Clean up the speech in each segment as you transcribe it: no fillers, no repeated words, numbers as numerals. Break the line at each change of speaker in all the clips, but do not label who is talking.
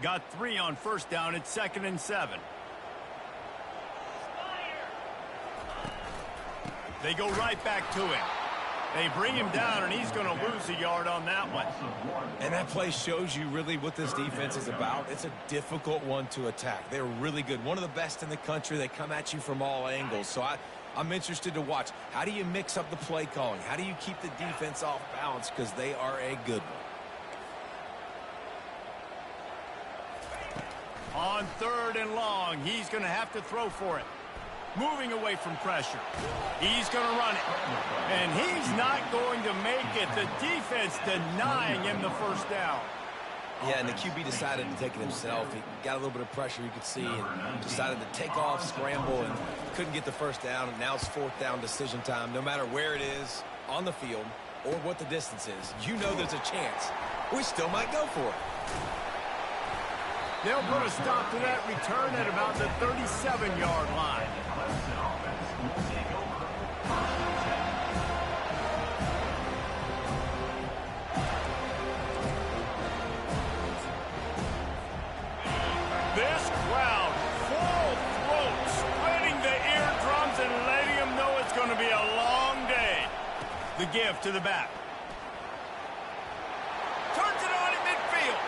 Got 3 on first down. It's 2nd and 7. They go right back to him. They bring him down, and he's going to lose a yard on that one.
And that play shows you really what this defense is about. It's a difficult one to attack. They're really good. One of the best in the country. They come at you from all angles. So I'm interested to watch. How do you mix up the play calling? How do you keep the defense off balance? Because they are a good one.
On 3rd and long, he's going to have to throw for it. Moving away from pressure. He's going to run it. And he's not going to make it. The defense denying him the first down.
Yeah, and the QB decided to take it himself. He got a little bit of pressure, you could see, and decided to take off, scramble, and couldn't get the first down. And now it's 4th down decision time. No matter where it is on the field or what the distance is, you know there's a chance. We still might go for it.
They'll put a stop to that return at about the 37-yard line. This crowd, full throat, splitting the eardrums and letting them know it's going to be a long day. The give to the back. Turns it on at midfield.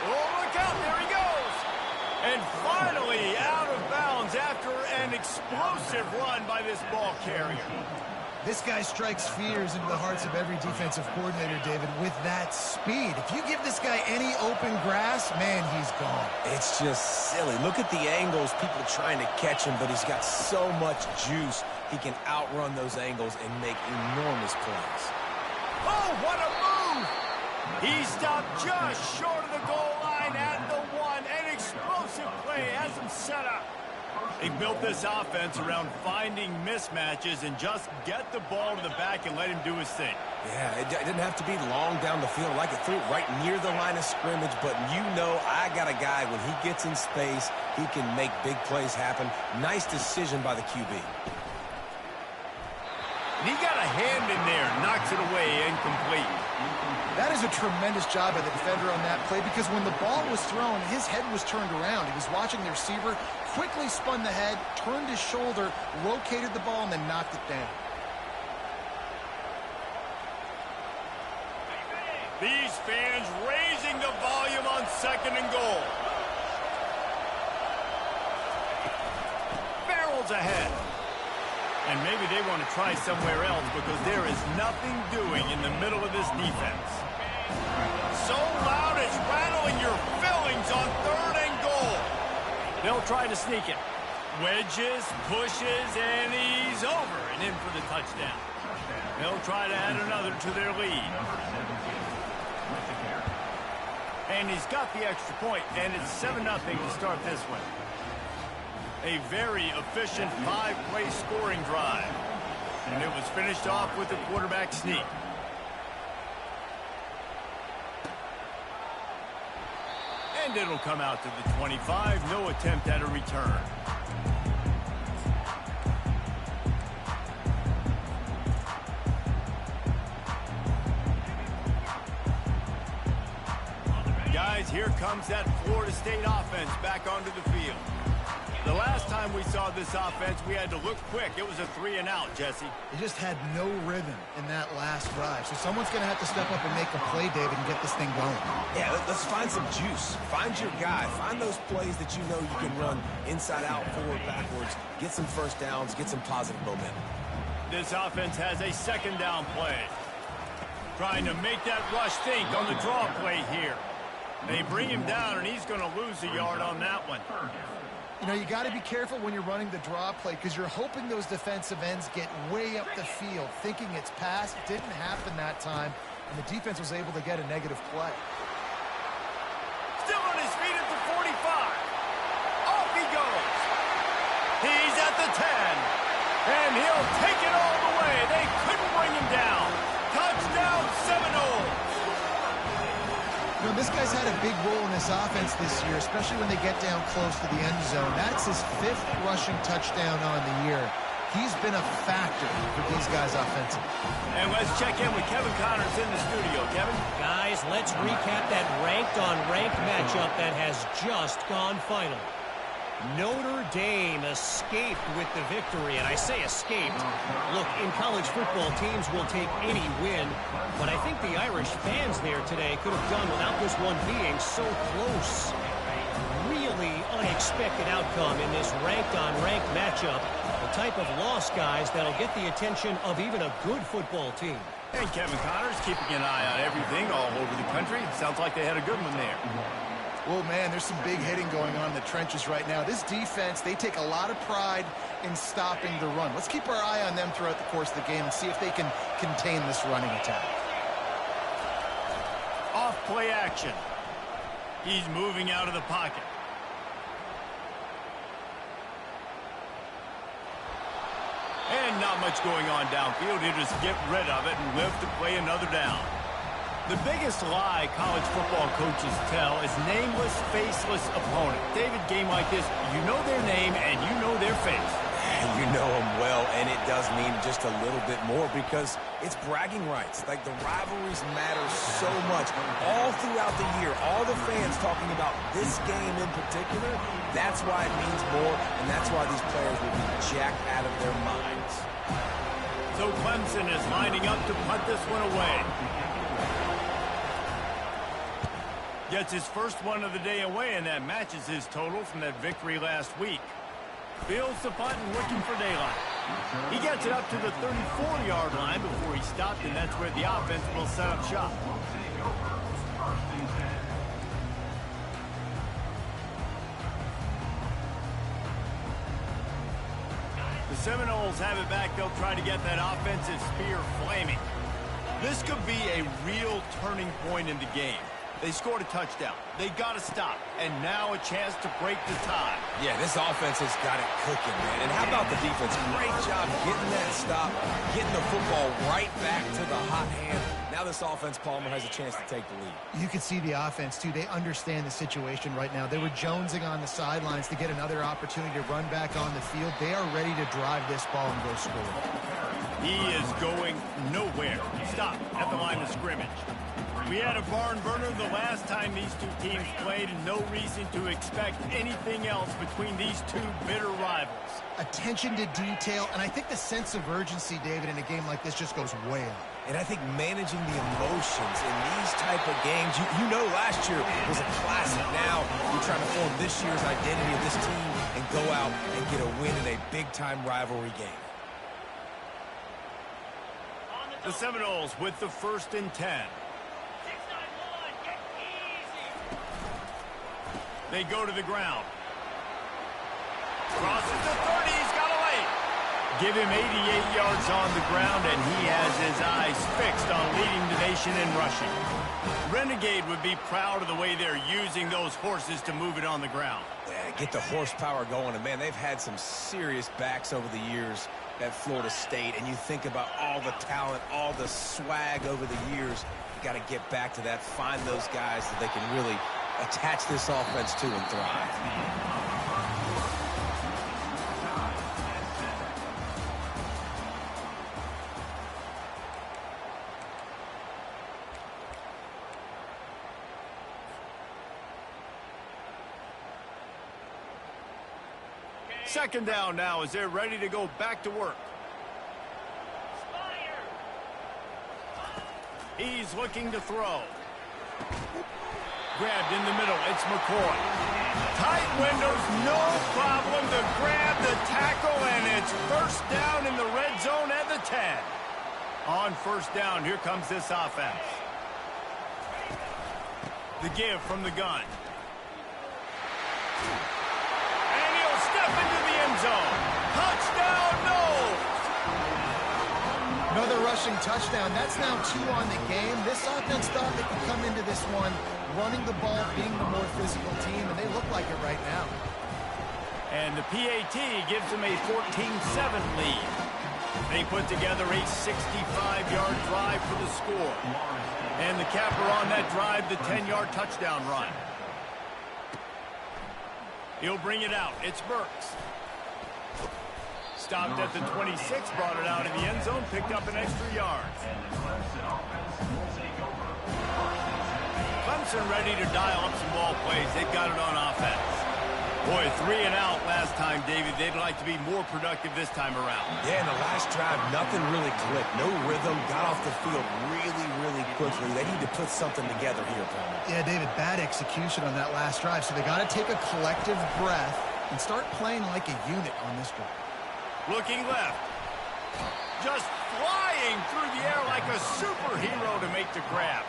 Oh, look out, there he goes. And finally out of bounds after an explosive run by this ball carrier.
This guy strikes fears into the hearts of every defensive coordinator, David, with that speed. If you give this guy any open grass, man, he's gone.
It's just silly. Look at the angles, people trying to catch him, but he's got so much juice. He can outrun those angles and make enormous plays.
Oh, what a move! He stopped just short of the goal line at the 1. An explosive play has him set up. They built this offense around finding mismatches and just get the ball to the back and let him do his thing.
Yeah, it didn't have to be long down the field. Like it threw it right near the line of scrimmage, but you know I got a guy, when he gets in space, he can make big plays happen. Nice decision by the QB.
And he got a hand in there, knocks it away, incomplete.
That is a tremendous job by the defender on that play, because when the ball was thrown, his head was turned around. He was watching the receiver, quickly spun the head, turned his shoulder, located the ball, and then knocked it down.
These fans raising the volume on 2nd and goal. Barrels ahead. And maybe they want to try somewhere else because there is nothing doing in the middle of this defense. So loud it's rattling your fillings on 3rd and goal. They'll try to sneak it. Wedges, pushes, and he's over and in for the touchdown. They'll try to add another to their lead. And he's got the extra point, and it's 7-0 to start this one. A very efficient 5-play scoring drive. And it was finished off with a quarterback sneak. And it'll come out to the 25. No attempt at a return. Guys, here comes that Florida State offense back onto the field. The last time we saw this offense, we had to look quick. It was a 3-and-out, Jesse.
They just had no rhythm in that last drive. So someone's going to have to step up and make a play, David, and get this thing going.
Yeah, let's find some juice. Find your guy. Find those plays that you know you can run inside out, forward, backwards. Get some first downs. Get some positive momentum.
This offense has a 2nd down play. Trying to make that rush think on the draw play here. They bring him down, and he's going to lose a yard on that one.
You know, you got to be careful when you're running the draw play because you're hoping those defensive ends get way up the field, thinking it's pass. It didn't happen that time, and the defense was able to get a negative play.
Still on his feet at the 45. Off he goes. He's at the 10, and he'll take it all the way. They couldn't bring him down. Touchdown, Seminoles.
You know, this guy's had a big role in this offense this year, especially when they get down close to the end zone. That's his 5th rushing touchdown on the year. He's been a factor for these guys offensively.
And let's check in with Kevin Connors in the studio. Kevin?
Guys, let's recap that ranked-on-ranked matchup that has just gone final. Notre Dame escaped with the victory, and I say escaped. Look, in college football, teams will take any win, but I think the Irish fans there today could have done without this one being so close. Really unexpected outcome in this ranked-on-ranked matchup. The type of loss, guys, that'll get the attention of even a good football team.
And Kevin Connors keeping an eye on everything all over the country. Sounds like they had a good one there.
Well, man, there's some big hitting going on in the trenches right now. This defense, they take a lot of pride in stopping the run. Let's keep our eye on them throughout the course of the game and see if they can contain this running attack.
Off play action. He's moving out of the pocket. And not much going on downfield. He'll just get rid of it and live to play another down. The biggest lie college football coaches tell is nameless, faceless opponent. David, game like this, you know their name and you know their face.
You know them well, and it does mean just a little bit more because it's bragging rights. Like, the rivalries matter so much. All throughout the year, all the fans talking about this game in particular, that's why it means more, and that's why these players will be jacked out of their minds.
So Clemson is lining up to punt this one away. Gets his first one of the day away, and that matches his total from that victory last week. Fields the punt and looking for daylight. He gets it up to the 34-yard line before he stopped, and that's where the offense will set up shop. The Seminoles have it back. They'll try to get that offensive spear flaming. This could be a real turning point in the game. They scored a touchdown. They got to stop. And now a chance to break the tie.
Yeah, this offense has got it cooking, man. And how about the defense? Great job getting that stop, getting the football right back to the hot hand. Now this offense, Palmer, has a chance to take the lead.
You can see the offense, too. They understand the situation right now. They were jonesing on the sidelines to get another opportunity to run back on the field. They are ready to drive this ball and go score.
He is going nowhere. Stop at the line of scrimmage. We had a barn burner the last time these two teams played, and no reason to expect anything else between these two bitter rivals.
Attention to detail, and I think the sense of urgency, David, in a game like this just goes way up.
And I think managing the emotions in these type of games, you know last year was a classic. Now you're trying to form this year's identity of this team and go out and get a win in a big-time rivalry game.
The Seminoles with the 1st and 10. They go to the ground. Crosses the 30. He's got a lane. Give him 88 yards on the ground, and he has his eyes fixed on leading the nation in rushing. Renegade would be proud of the way they're using those horses to move it on the ground.
Yeah, get the horsepower going. And, man, they've had some serious backs over the years at Florida State. And you think about all the talent, all the swag over the years. You got to get back to that, find those guys that they can really attach this offense to and thrive.
Second down now as they're ready to go back to work. He's looking to throw. Grabbed in the middle. It's McCoy. Tight windows, no problem to grab the tackle, and it's first down in the red zone at the 10. On first down, here comes this offense. The give from the gun. And he'll step into the end zone. Touchdown, no!
Another rushing touchdown. That's now 2 on the game. This offense thought they could come into this one running the ball, being the more physical team, and they look like it right now.
And the PAT gives them a 14-7 lead. They put together a 65-yard drive for the score. And the capper on that drive, the 10-yard touchdown run. He'll bring it out. It's Burks. Stopped at the 26, brought it out in the end zone, picked up an extra yard. Clemson ready to dial up some ball plays. They've got it on offense. Boy, 3 and out last time, David. They'd like to be more productive this time around.
Yeah, in the last drive, nothing really clicked. No rhythm. Got off the field really quickly. They need to put something together here, Paul.
Yeah, David, bad execution on that last drive. So they got to take a collective breath and start playing like a unit on this drive.
Looking left. Just flying through the air like a superhero to make the grab.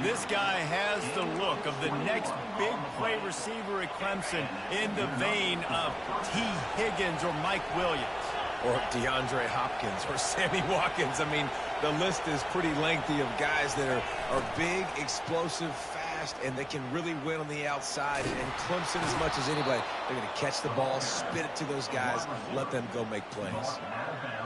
This guy has the look of the next big play receiver at Clemson in the vein of T. Higgins or Mike Williams.
Or DeAndre Hopkins or Sammy Watkins. I mean, the list is pretty lengthy of guys that are big, explosive, fast, and they can really win on the outside. And Clemson, as much as anybody, they're going to catch the ball, spit it to those guys, let them go make plays.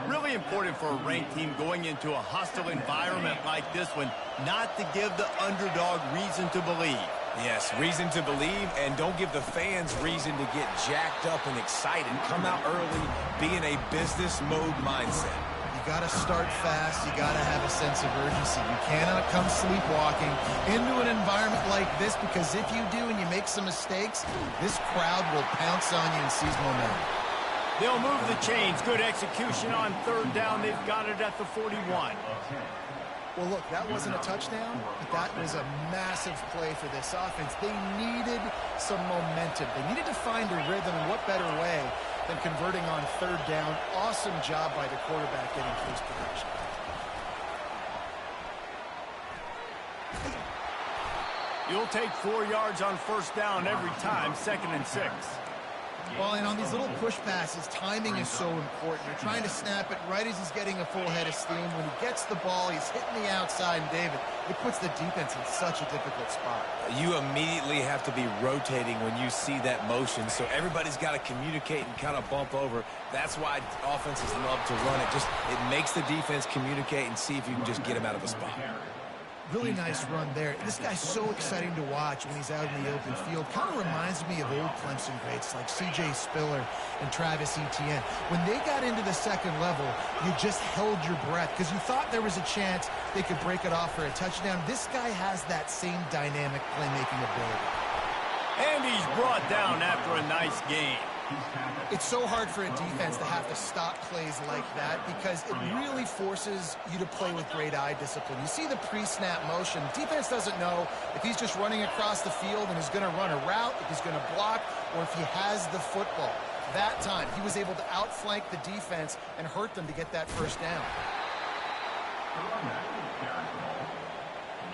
Really important for a ranked team going into a hostile environment like this one, not to give the underdog reason to believe.
Yes, reason to believe, and don't give the fans reason to get jacked up and excited. Come out early, be in a business mode mindset.
You got to start fast. You got to have a sense of urgency. You cannot come sleepwalking into an environment like this, because if you do and you make some mistakes, this crowd will pounce on you and seize momentum.
They'll move the chains. Good execution on third down. They've got it at the 41.
Well, look, that wasn't a touchdown, but that was a massive play for this offense. They needed some momentum. They needed to find a rhythm, and what better way than converting on third down. Awesome job by the quarterback getting close production.
You'll take 4 yards on first down every time, 2nd and 6.
Well, and on these little push passes, timing is so important. You're trying to snap it right as he's getting a full head of steam. When he gets the ball, he's hitting the outside, and David, it puts the defense in such a difficult spot.
You immediately have to be rotating when you see that motion, so everybody's got to communicate and kind of bump over. That's why offenses love to run it. It makes the defense communicate and see if you can just get him out of the spot.
Really nice run there. This guy's so exciting to watch when he's out in the open field. Kind of reminds me of old Clemson greats like C.J. Spiller and Travis Etienne. When they got into the second level, you just held your breath because you thought there was a chance they could break it off for a touchdown. This guy has that same dynamic playmaking ability.
And he's brought down after a nice game.
It's so hard for a defense to have to stop plays like that because it really forces you to play with great eye discipline. You see the pre-snap motion. Defense doesn't know if he's just running across the field and is going to run a route, if he's going to block, or if he has the football. That time, he was able to outflank the defense and hurt them to get that first down.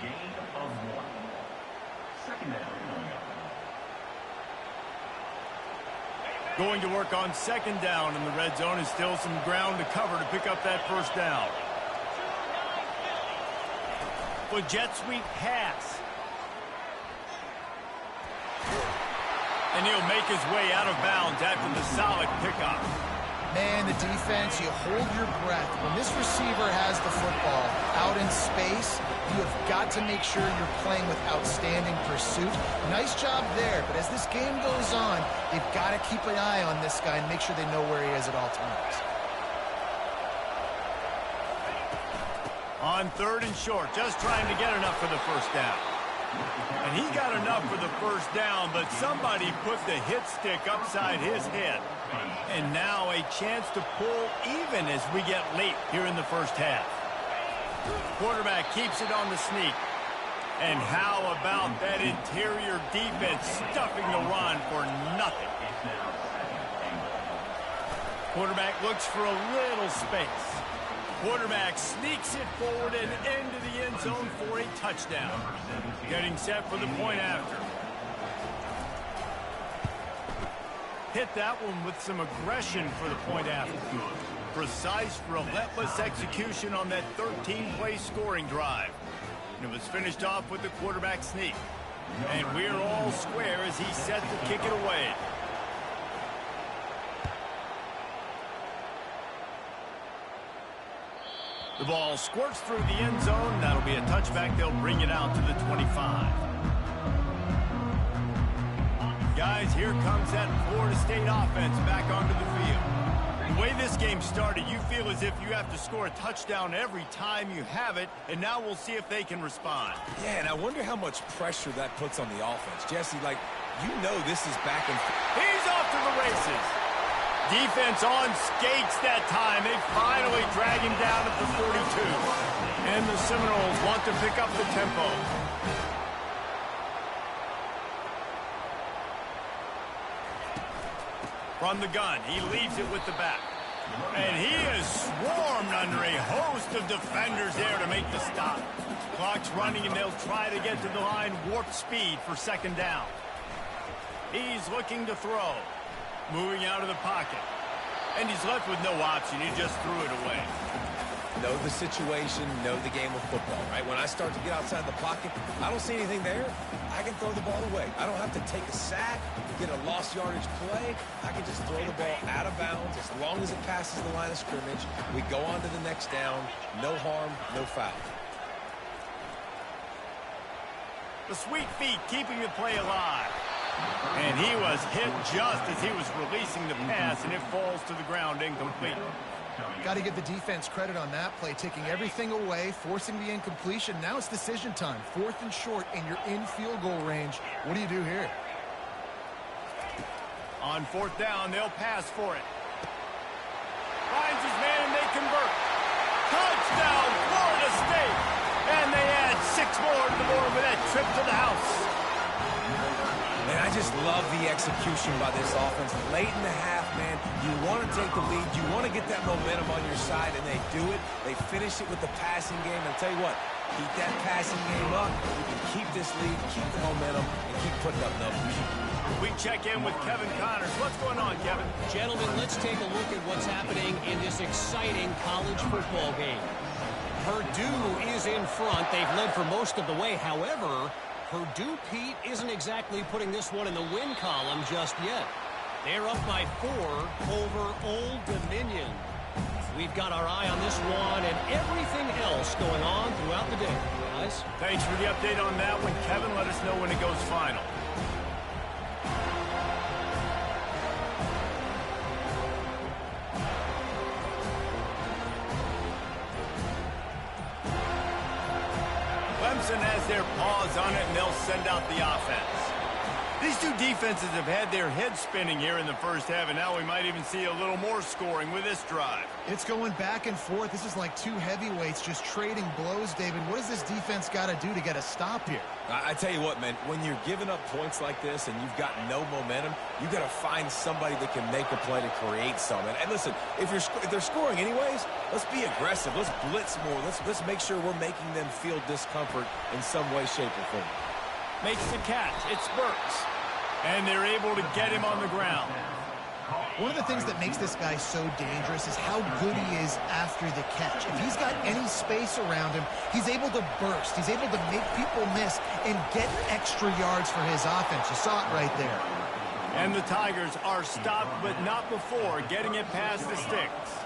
Gain of 1. Second down.
Going to work on second down in the red zone, and still some ground to cover to pick up that first down. The jet sweep pass. And he'll make his way out of bounds after the solid pickup.
Man, the defense, you hold your breath. When this receiver has the football out in space, you have got to make sure you're playing with outstanding pursuit. Nice job there, but as this game goes on, they've got to keep an eye on this guy and make sure they know where he is at all times.
On third and short, just trying to get enough for the first down. And he got enough for the first down, but somebody put the hit stick upside his head. And now a chance to pull even as we get late here in the first half. Quarterback keeps it on the sneak. And how about that interior defense stuffing the run for nothing? Quarterback looks for a little space. Quarterback sneaks it forward and into the end zone for a touchdown. Getting set for the point after. Hit that one with some aggression for the point after. Precise, relentless execution on that 13-play scoring drive. And it was finished off with the quarterback sneak. And we're all square as he set to kick it away. The ball squirts through the end zone. That'll be a touchback. They'll bring it out to the 25. Guys, here comes that Florida State offense back onto the field. The way this game started, you feel as if you have to score a touchdown every time you have it, and now we'll see if they can respond.
Yeah, and I wonder how much pressure that puts on the offense. Jesse, like, you know this is back and
He's off to the races. Defense on skates that time. They finally drag him down at the 42. And the Seminoles want to pick up the tempo. From the gun, he leaves it with the back. And he is swarmed under a host of defenders there to make the stop. Clock's running, and they'll try to get to the line warp speed for second down. He's looking to throw. Moving out of the pocket. And he's left with no option. He just threw it away.
know the situation, know the game of football, right? When I start to get outside the pocket, I don't see anything there, I can throw the ball away. I don't have to take a sack, get a lost yardage play. I can just throw the ball out of bounds as long as it passes the line of scrimmage. We go on to the next down. No harm, no foul.
The sweet feet keeping the play alive. And he was hit just as he was releasing the pass, and it falls to the ground incomplete.
Got to give the defense credit on that play, taking everything away, forcing the incompletion. Now it's decision time. 4th and short, and you're in field goal range. What do you do here?
On 4th down, they'll pass for it. Finds his man, and they convert. Touchdown, Florida State! And they add 6 more to the board with that trip to the house.
And I just love the execution by this offense. Late in the half, man, you want to take the lead. You want to get that momentum on your side, and they do it. They finish it with the passing game. And I'll tell you what, keep that passing game up. You can keep this lead, keep the momentum, and keep putting up numbers.
We check in with Kevin Connors. What's going on, Kevin?
Gentlemen, let's take a look at what's happening in this exciting college football game. Purdue is in front. They've led for most of the way. However, Purdue, Pete, isn't exactly putting this one in the win column just yet. They're up by 4 over Old Dominion. We've got our eye on this one and everything else going on throughout the day. Guys?
Thanks for the update on that one, Kevin. Let us know when it goes final. Clemson has their paws on it, and they'll send out the offense. These two defenses have had their heads spinning here in the first half, and now we might even see a little more scoring with this drive.
It's going back and forth. This is like two heavyweights just trading blows, David. What does this defense got to do to get a stop here?
I tell you what, man, when you're giving up points like this and you've got no momentum, you got to find somebody that can make a play to create something. And listen, if they're scoring anyways, let's be aggressive. Let's blitz more. Let's make sure we're making them feel discomfort in some way, shape, or form.
Makes the catch. It's Burks. And they're able to get him on the ground.
One of the things that makes this guy so dangerous is how good he is after the catch. If he's got any space around him, he's able to burst. He's able to make people miss and get extra yards for his offense. You saw it right there.
And the Tigers are stopped, but not before getting it past the sticks.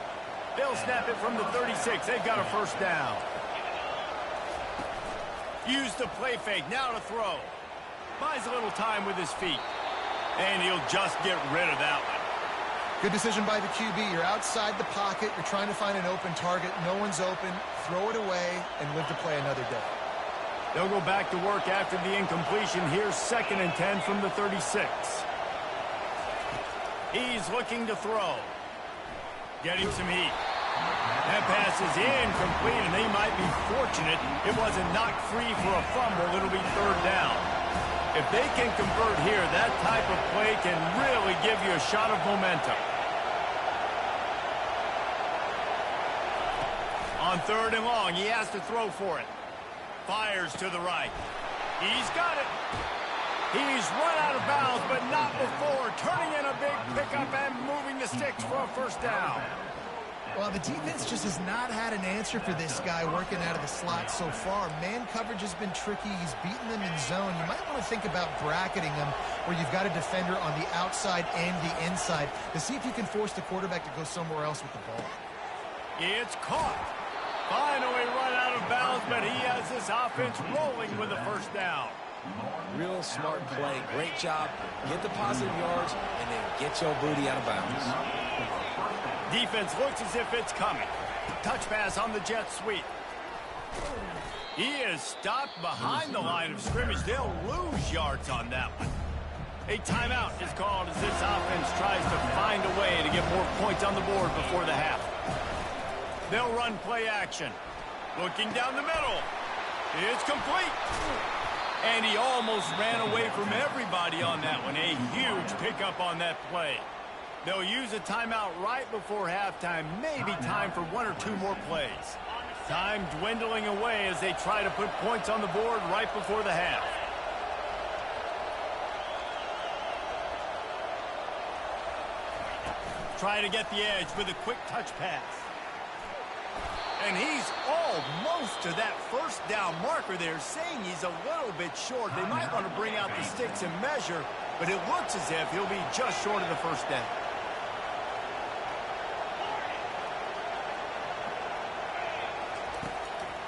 They'll snap it from the 36. They've got a first down. Use the play fake. Now to throw. Buys a little time with his feet. And he'll just get rid of that one.
Good decision by the QB. You're outside the pocket. You're trying to find an open target. No one's open. Throw it away and live to play another day.
They'll go back to work after the incompletion. Here's 2nd and 10 from the 36. He's looking to throw. Getting some heat. That pass is incomplete, and they might be fortunate it wasn't knocked free for a fumble. It'll be 3rd down. If they can convert here, that type of play can really give you a shot of momentum. On 3rd and long, he has to throw for it. Fires to the right. He's got it. He's run out of bounds, but not before. Turning in a big pickup and moving the sticks for a first down.
Well, the defense just has not had an answer for this guy working out of the slot so far. Man coverage has been tricky. He's beaten them in zone. You might want to think about bracketing them where you've got a defender on the outside and the inside to see if you can force the quarterback to go somewhere else with the ball.
It's caught. Finally run out of bounds, but he has this offense rolling with a first down.
Real smart play. Great job. Get the positive yards, and then get your booty out of bounds.
Defense looks as if it's coming. Touch pass on the jet sweep. He is stopped behind the line of scrimmage. They'll lose yards on that one. A timeout is called as this offense tries to find a way to get more points on the board before the half. They'll run play action. Looking down the middle. It's complete. And he almost ran away from everybody on that one. A huge pickup on that play. They'll use a timeout right before halftime. Maybe time for one or two more plays. Time dwindling away as they try to put points on the board right before the half. Try to get the edge with a quick touch pass. And he's almost to that first down marker there, saying he's a little bit short. They might want to bring out the sticks and measure, but it looks as if he'll be just short of the first down.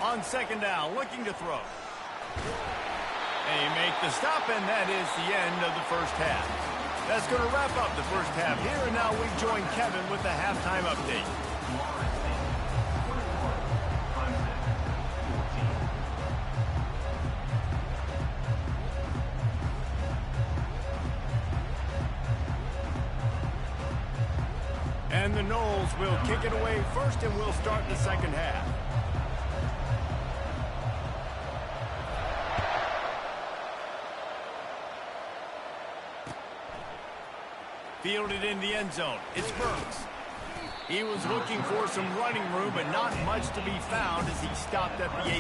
On second down, looking to throw. They make the stop, and that is the end of the first half. That's going to wrap up the first half here, and now we join Kevin with the halftime update. And the Noles will kick it away first, and we'll start the second half. Fielded in the end zone. It's Burks. He was looking for some running room, but not much to be found as he stopped at the 18.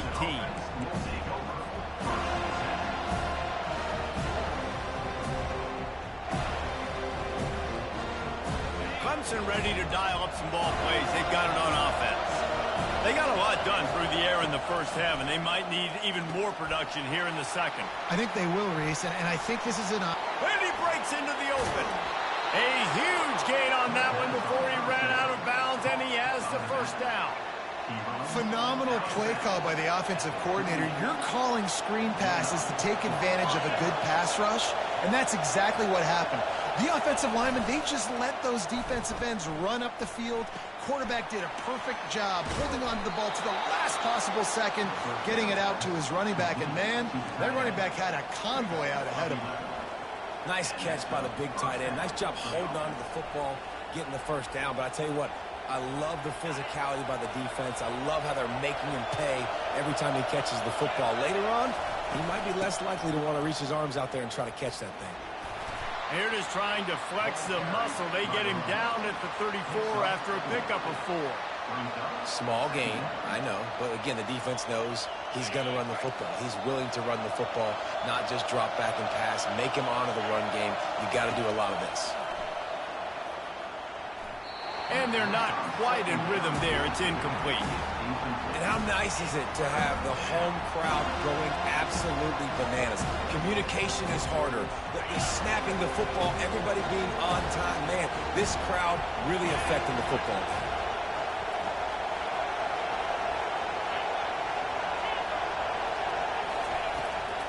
Clemson ready to dial up some ball plays. They've got it on offense. They got a lot done through the air in the first half, and they might need even more production here in the second.
I think they will, Reese, and I think this is an...
And he breaks into the open. A huge gain on that one before he ran out of bounds, and he has the first down.
Phenomenal play call by the offensive coordinator. You're calling screen passes to take advantage of a good pass rush, and that's exactly what happened. The offensive linemen, they just let those defensive ends run up the field. Quarterback did a perfect job holding on to the ball to the last possible second, getting it out to his running back, and man, that running back had a convoy out ahead of him.
Nice catch by the big tight end. Nice job holding on to the football, getting the first down. But I tell you what, I love the physicality by the defense. I love how they're making him pay every time he catches the football. Later on, he might be less likely to want to reach his arms out there and try to catch that thing.
Here it is trying to flex the muscle. They get him down at the 34 after a pickup of 4.
Small gain, I know. But again, the defense knows he's going to run the football. He's willing to run the football, not just drop back and pass. Make him honor the run game. You got to do a lot of this.
And they're not quite in rhythm there. It's incomplete.
And how nice is it to have the home crowd going absolutely bananas? Communication is harder. The snapping the football, everybody being on time. Man, this crowd really affecting the football game.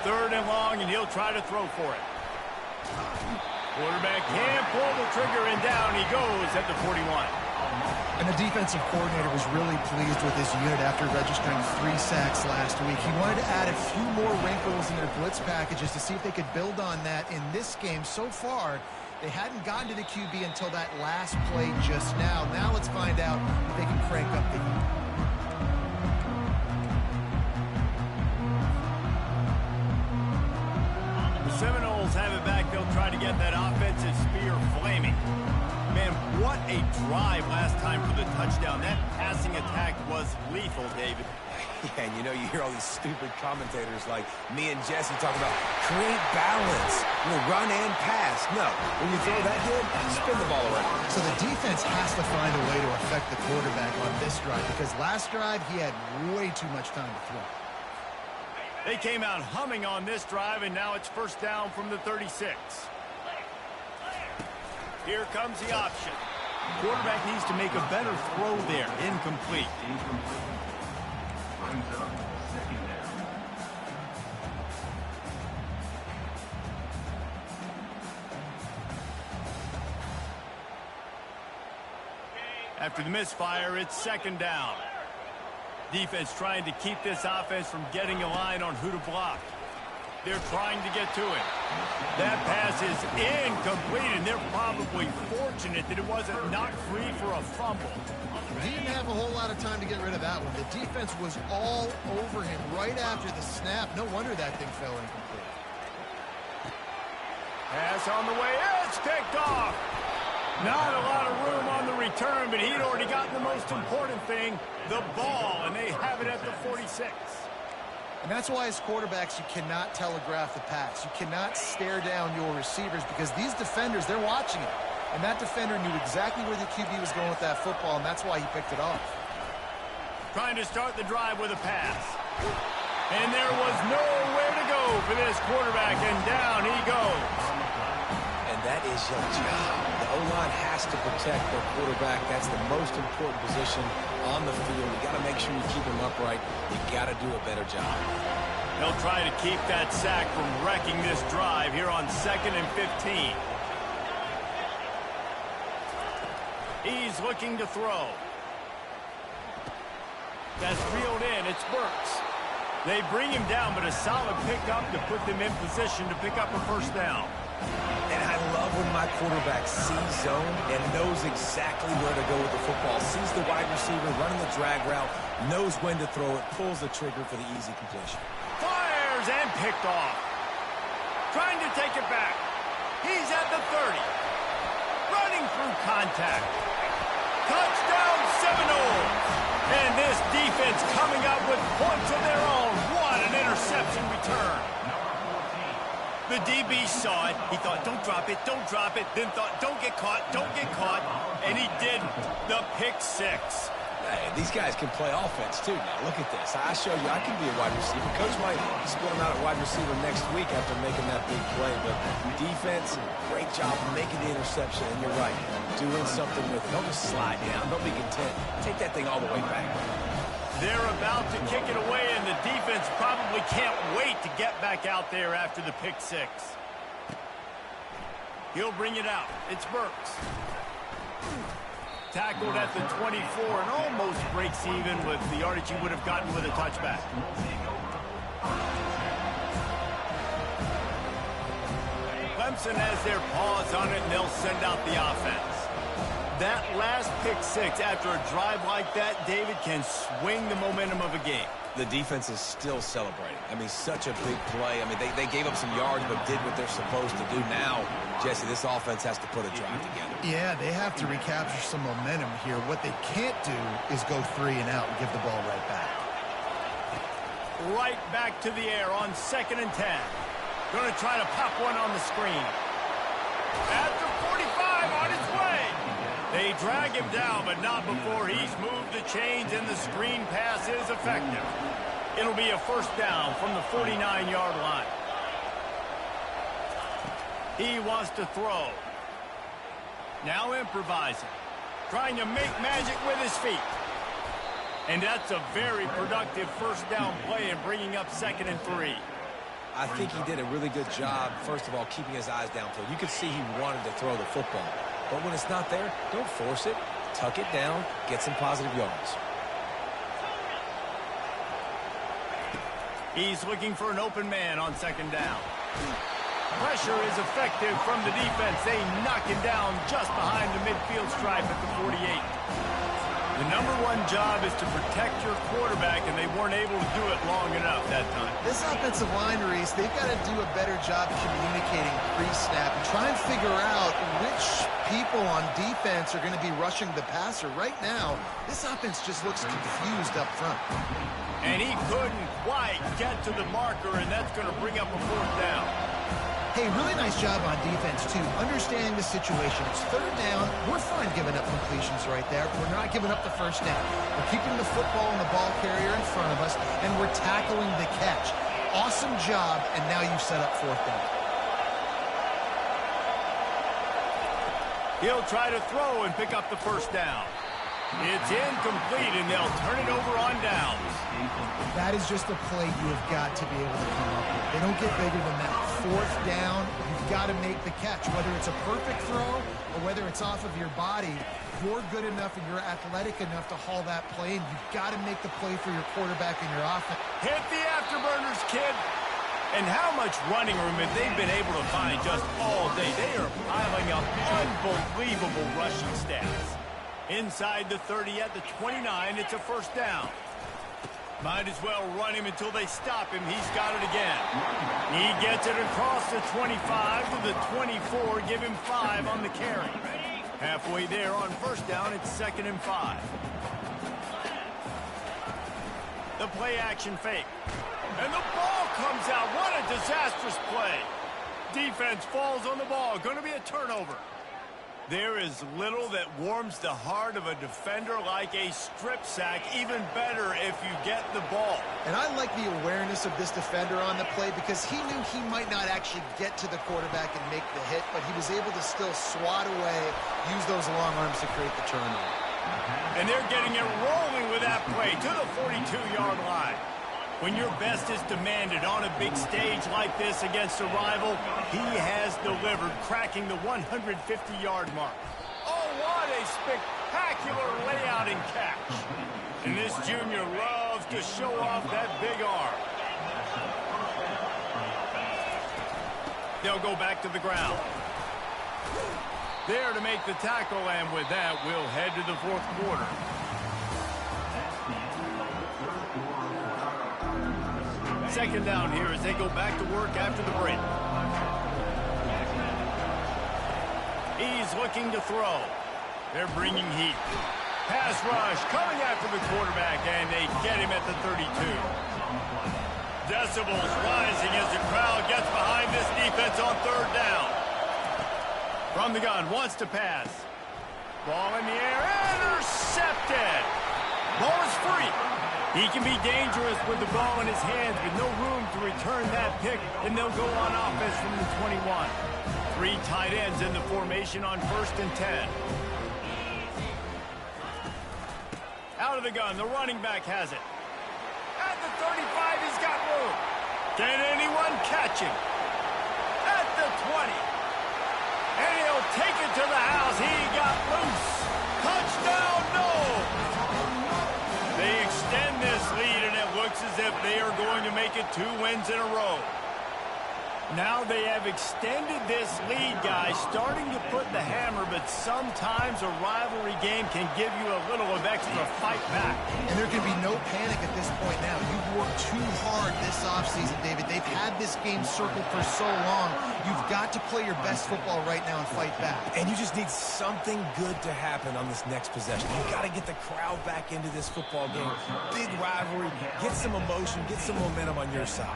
Third and long, and he'll try to throw for it. Quarterback can't pull the trigger, and down he goes at the 41.
And the defensive coordinator was really pleased with his unit after registering 3 sacks last week. He wanted to add a few more wrinkles in their blitz packages to see if they could build on that in this game. So far, they hadn't gotten to the QB until that last play just now. Now let's find out if they can crank up the heat.
Seminoles have it back. They'll try to get that offensive spear flaming. Man, what a drive last time for the touchdown. That passing attack was lethal, David.
Yeah, and you know, you hear all these stupid commentators like me and Jesse talk about create balance, run and pass. No, when you throw that good, spin the ball around.
So the defense has to find a way to affect the quarterback on this drive because last drive he had way too much time to throw.
They came out humming on this drive, and now it's first down from the 36. Here comes the option. Quarterback needs to make a better throw there. Incomplete.
Brings up second down.
After the misfire, it's second down. Defense trying to keep this offense from getting a line on who to block. They're trying to get to it. That pass is incomplete, and they're probably fortunate that it wasn't knocked free for a fumble.
He didn't have a whole lot of time to get rid of that one. The defense was all over him right after the snap. No wonder that thing fell incomplete.
Pass on the way. It's picked off. Not a lot of room on the return, but he'd already gotten the most important thing, the ball, and they have it at the 46.
And that's why as quarterbacks you cannot telegraph the pass. You cannot stare down your receivers because these defenders, they're watching it. And that defender knew exactly where the QB was going with that football, and that's why he picked it off.
Trying to start the drive with a pass. And there was nowhere to go for this quarterback, and down he goes.
And that is your job. The O-line has to protect their quarterback. That's the most important position on the field. You got to make sure you keep him upright. You got to do a better job.
They'll try to keep that sack from wrecking this drive here on 2nd and 15. He's looking to throw. That's reeled in. It's Burks. They bring him down, but a solid pickup to put them in position to pick up a first down.
And I love when my quarterback sees zone and knows exactly where to go with the football. Sees the wide receiver running the drag route, knows when to throw it, pulls the trigger for the easy completion.
Fires and picked off. Trying to take it back. He's at the 30. Running through contact. Touchdown Seminoles. And this defense coming up with points of their own. What an interception return. The DB saw it. He thought, don't drop it, don't drop it. Then thought, don't get caught, don't get caught. And he didn't. The pick six.
Hey, these guys can play offense, too. Now, look at this. I show you I can be a wide receiver. Coach might split him out at wide receiver next week after making that big play. But defense, great job making the interception. And you're right, doing something with it. Don't just slide down. Don't be content. Take that thing all the way back.
They're about to kick it away, and the defense probably can't wait to get back out there after the pick six. He'll bring it out. It's Burks. Tackled at the 24 and almost breaks even with the yardage he would have gotten with a touchback. Clemson has their paws on it, and they'll send out the offense. That last pick six after a drive like that, David, can swing the momentum of a game.
The defense is still celebrating. I mean, such a big play. I mean, they gave up some yards but did what they're supposed to do. Now, Jesse, this offense has to put a drive together.
Yeah, they have to recapture some momentum here. What they can't do is go 3 and out and give the ball right back.
Right back to the air on 2nd and 10. Going to try to pop one on the screen. At the 45 on its way. They drag him down, but not before he's moved the chains, and the screen pass is effective. It'll be a first down from the 49-yard line. He wants to throw. Now improvising. Trying to make magic with his feet. And that's a very productive first down play and bringing up 2nd and 3.
I think he did a really good job, first of all, keeping his eyes downfield. You could see he wanted to throw the football. But when it's not there, don't force it. Tuck it down. Get some positive yards.
He's looking for an open man on 2nd down. Pressure is effective from the defense. They knock him down just behind the midfield stripe at the 48. The #1 job is to protect your quarterback, and they weren't able to do it long enough that time.
This offensive line, Reese, they've got to do a better job communicating pre-snap and try and figure out which people on defense are going to be rushing the passer. Right now, this offense just looks confused up front.
And he couldn't quite get to the marker, and that's going to bring up a 4th down.
Hey, really nice job on defense, too. Understanding the situation. It's 3rd down. We're fine giving up completions right there. We're not giving up the first down. We're keeping the football and the ball carrier in front of us, and we're tackling the catch. Awesome job, and now you've set up 4th down.
He'll try to throw and pick up the first down. It's incomplete, and they'll turn it over on downs.
That is just a play you have got to be able to come up with. They don't get bigger than that. Fourth down, you've got to make the catch. Whether it's a perfect throw or whether it's off of your body, you're good enough and you're athletic enough to haul that play, and you've got to make the play for your quarterback and your offense.
Hit the afterburners, kid. And how much running room have they been able to find just all day? They are piling up unbelievable rushing stats. Inside the 30 at the 29, it's a first down. Might as well run him until they stop him. He's got it again. He gets it across the 25 to the 24. Give him 5 on the carry. Halfway there on first down, it's 2nd and 5. The play action fake. And the ball comes out. What a disastrous play. Defense falls on the ball. Going to be a turnover. There is little that warms the heart of a defender like a strip sack. Even better if you get the ball.
And I like the awareness of this defender on the play because he knew he might not actually get to the quarterback and make the hit, but he was able to still swat away, use those long arms to create the turnover.
And they're getting it rolling with that play to the 42-yard line. When your best is demanded on a big stage like this against a rival, he has delivered, cracking the 150-yard mark. Oh, what a spectacular layout and catch. And this junior loves to show off that big arm. They'll go back to the ground. There to make the tackle, and with that, we'll head to the fourth quarter. Second down here as they go back to work after the break. He's looking to throw. They're bringing heat. Pass rush coming after the quarterback, and they get him at the 32. Decibels rising as the crowd gets behind this defense on third down. From the gun, wants to pass. Ball in the air, intercepted. Ball is free. He can be dangerous with the ball in his hands with no room to return that pick, and they'll go on offense from the 21. 3 tight ends in the formation on 1st and 10. Out of the gun, the running back has it. At the 35, he's got room. Can anyone catch him? At the 20. And he'll take it to the house. He got loose. Touchdown, no! They extend this lead, and it looks as if they are going to make it 2 wins in a row. Now they have extended this lead, guys, starting to put the hammer, but sometimes a rivalry game can give you a little of extra fight back.
And there can be no panic at this point now. You've worked too hard this offseason, David. They've had this game circled for so long. You've got to play your best football right now and fight back.
And you just need something good to happen on this next possession. You've got to get the crowd back into this football game. Big rivalry. Get some emotion. Get some momentum on your side.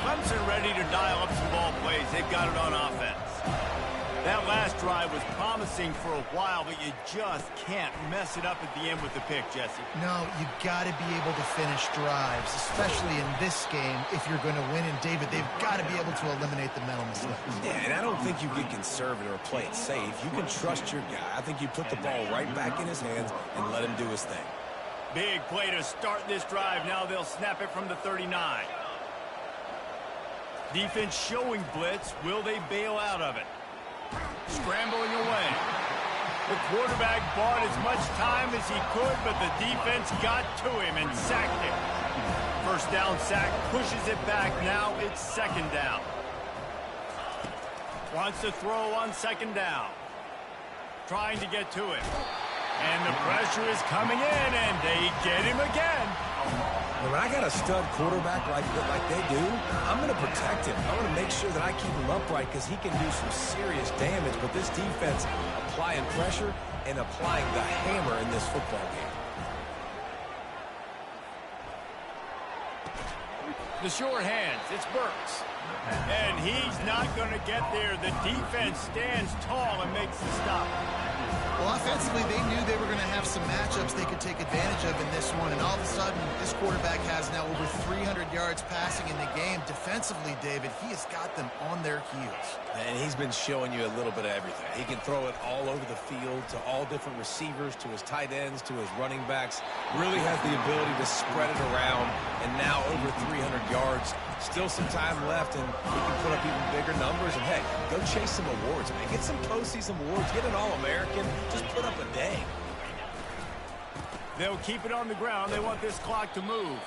Clemson ready to dial up some ball plays. They've got it on offense. That last drive was promising for a while, but you just can't mess it up at the end with the pick, Jesse.
No, you got to be able to finish drives, especially in this game if you're going to win. And, David, they've got to be able to eliminate the mental mistakes.
Yeah, and I don't think you get conservative or play it safe. You can trust your guy. I think you put the ball right back in his hands and let him do his thing.
Big play to start this drive. Now they'll snap it from the 39. Defense showing blitz. Will they bail out of it? Scrambling away. The quarterback bought as much time as he could, but the defense got to him and sacked him. First down sack, pushes it back. Now it's 2nd down. Wants to throw on 2nd down. Trying to get to it. And the pressure is coming in, and they get him again.
When I got a stud quarterback like they do, I'm going to protect him. I want to make sure that I keep him upright because he can do some serious damage. But this defense applying pressure and applying the hammer in this football game.
The short hands, it's Burks. And he's not going to get there. The defense stands tall and makes the stop.
Well, offensively, they knew they were going to have some matchups they could take advantage of in this one, and all of a sudden, this quarterback has now over 300 yards passing in the game. Defensively, David, he has got them on their heels.
And he's been showing you a little bit of everything. He can throw it all over the field to all different receivers, to his tight ends, to his running backs. Really has the ability to spread it around, and now over 300 yards. Still some time left, and he can put up even bigger numbers. And, hey, go chase some awards, man. Get some postseason awards. Get an All-American. Just put up a day.
They'll keep it on the ground. They want this clock to move.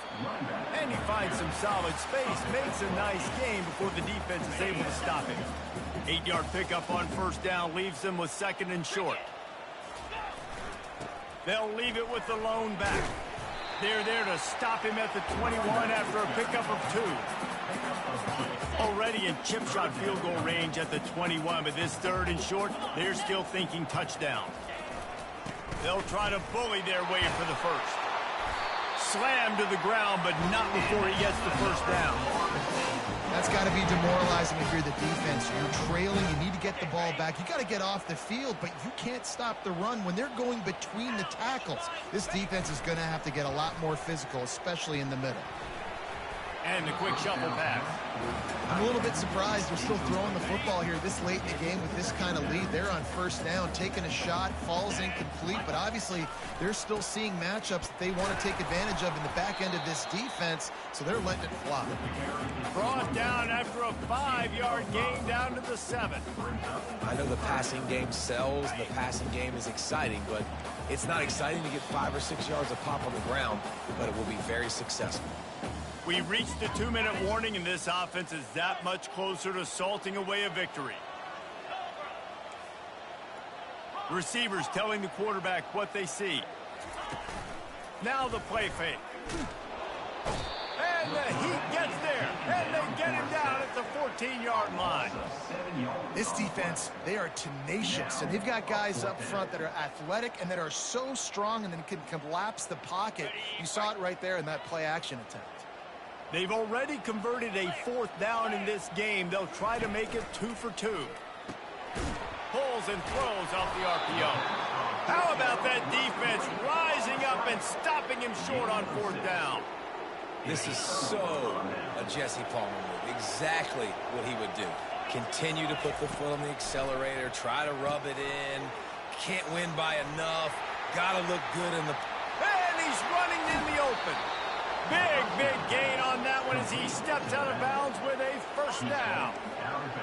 And he finds some solid space. Makes a nice game before the defense is able to stop him. 8-yard pickup on first down. Leaves them with 2nd and short. They'll leave it with the lone back. They're there to stop him at the 21 after a pickup of 2. Already in chip shot field goal range at the 21, but this 3rd and short, they're still thinking touchdown. They'll try to bully their way for the first. Slammed to the ground, but not before he gets the first down.
That's got to be demoralizing if you're the defense. You're trailing. You need to get the ball back. You got to get off the field, but you can't stop the run when they're going between the tackles. This defense is going to have to get a lot more physical, especially in the middle.
And the quick shuffle pass.
I'm a little bit surprised they're still throwing the football here this late in the game with this kind of lead. They're on first down, taking a shot, falls incomplete, but obviously they're still seeing matchups that they want to take advantage of in the back end of this defense, so they're letting it fly.
Brought down after a 5-yard gain down to the 7.
I know the passing game sells, the passing game is exciting, but it's not exciting to get 5 or 6 yards a pop on the ground, but it will be very successful.
We reached the 2-minute warning, and this offense is that much closer to salting away a victory. Receivers telling the quarterback what they see. Now the play fake. And the Heat gets there, and they get him down at the 14-yard line.
This defense, they are tenacious, and they've got guys up front that are athletic and that are so strong and then can collapse the pocket. You saw it right there in that play-action attempt.
They've already converted a 4th down in this game. They'll try to make it 2 for 2. Pulls and throws off the RPO. How about that defense rising up and stopping him short on 4th down?
This is so a Jesse Palmer move. Exactly what he would do. Continue to put the foot on the accelerator, try to rub it in. Can't win by enough. Gotta look good in the...
And he's running in the open. Big gain on that one as he steps out of bounds with a first down.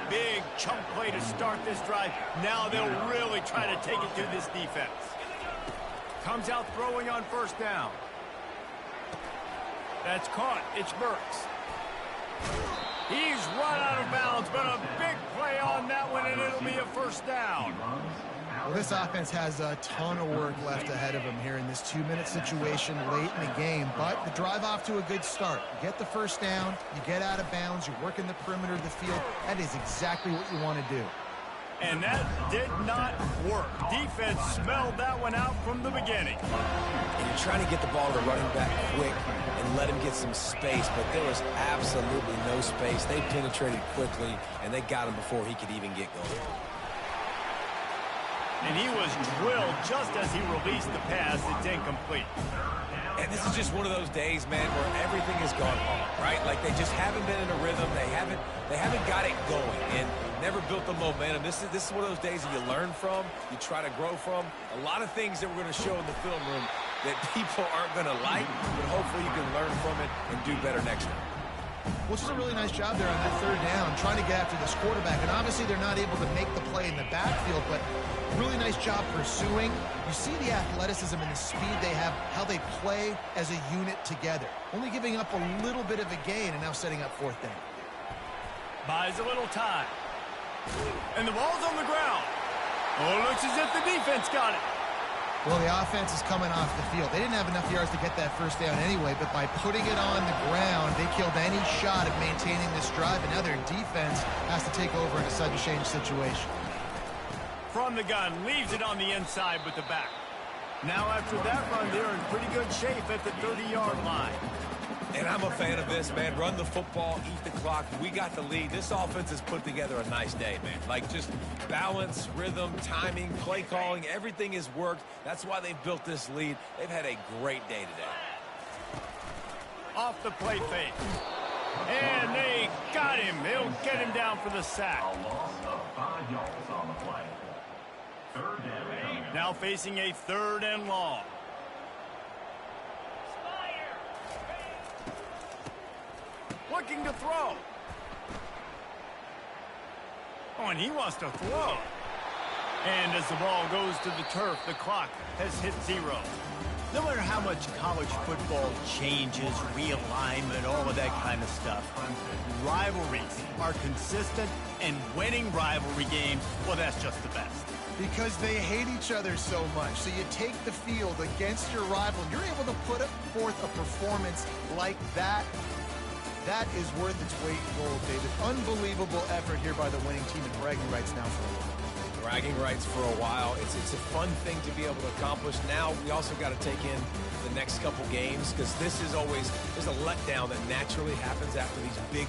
Big chunk play to start this drive. Now they'll really try to take it to this defense. Comes out throwing on first down. That's caught. It's Burks. He's run out of bounds, but a big play on that one, and it'll be a first down.
Well, this offense has a ton of work left ahead of them here in this 2-minute situation late in the game, but the drive off to a good start. You get the first down, you get out of bounds, you're working the perimeter of the field. That is exactly what you want to do.
And that did not work. Defense smelled that one out from the beginning.
And you're trying to get the ball to running back quick and let him get some space, but there was absolutely no space. They penetrated quickly, and they got him before he could even get going.
And he was drilled just as he released the pass. It's incomplete.
And this is just one of those days, man, where everything has gone wrong, right? Like they just haven't been in a rhythm. They haven't got it going and never built the momentum. This is one of those days that you learn from, you try to grow from. A lot of things that we're going to show in the film room that people aren't going to like, but hopefully you can learn from it and do better next time.
Well, it's just a really nice job there on that 3rd down, trying to get after this quarterback. And obviously they're not able to make the play in the backfield, but really nice job pursuing. You see the athleticism and the speed they have, how they play as a unit together. Only giving up a little bit of a gain and now setting up 4th down.
Buys a little time. And the ball's on the ground. Oh, it looks as if the defense got it.
Well, the offense is coming off the field. They didn't have enough yards to get that first down anyway, but by putting it on the ground, they killed any shot of maintaining this drive, and now their defense has to take over in a sudden change situation.
From the gun, leaves it on the inside with the back. Now after that run, they're in pretty good shape at the 30-yard line.
And I'm a fan of this, man. Run the football, eat the clock. We got the lead. This offense has put together a nice day, man. Like, just balance, rhythm, timing, play calling, everything has worked. That's why they've built this lead. They've had a great day today.
Off the play fake. And they got him. They'll get him down for the sack.
A loss of 5 yards on the play. Third down.
Now facing a 3rd and long. Looking to throw. Oh, and he wants to throw. And as the ball goes to the turf, the clock has hit 0. No matter how much college football changes, realignment, all of that kind of stuff, rivalries are consistent, and winning rivalry games, well, that's just the best.
Because they hate each other so much. So you take the field against your rival, and you're able to put forth a performance like that. That is worth its weight in gold, David. Unbelievable effort here by the winning team, and bragging rights now for a while.
Bragging rights for a while. It's a fun thing to be able to accomplish. Now we also got to take in the next couple games, because this is always, there's a letdown that naturally happens after these big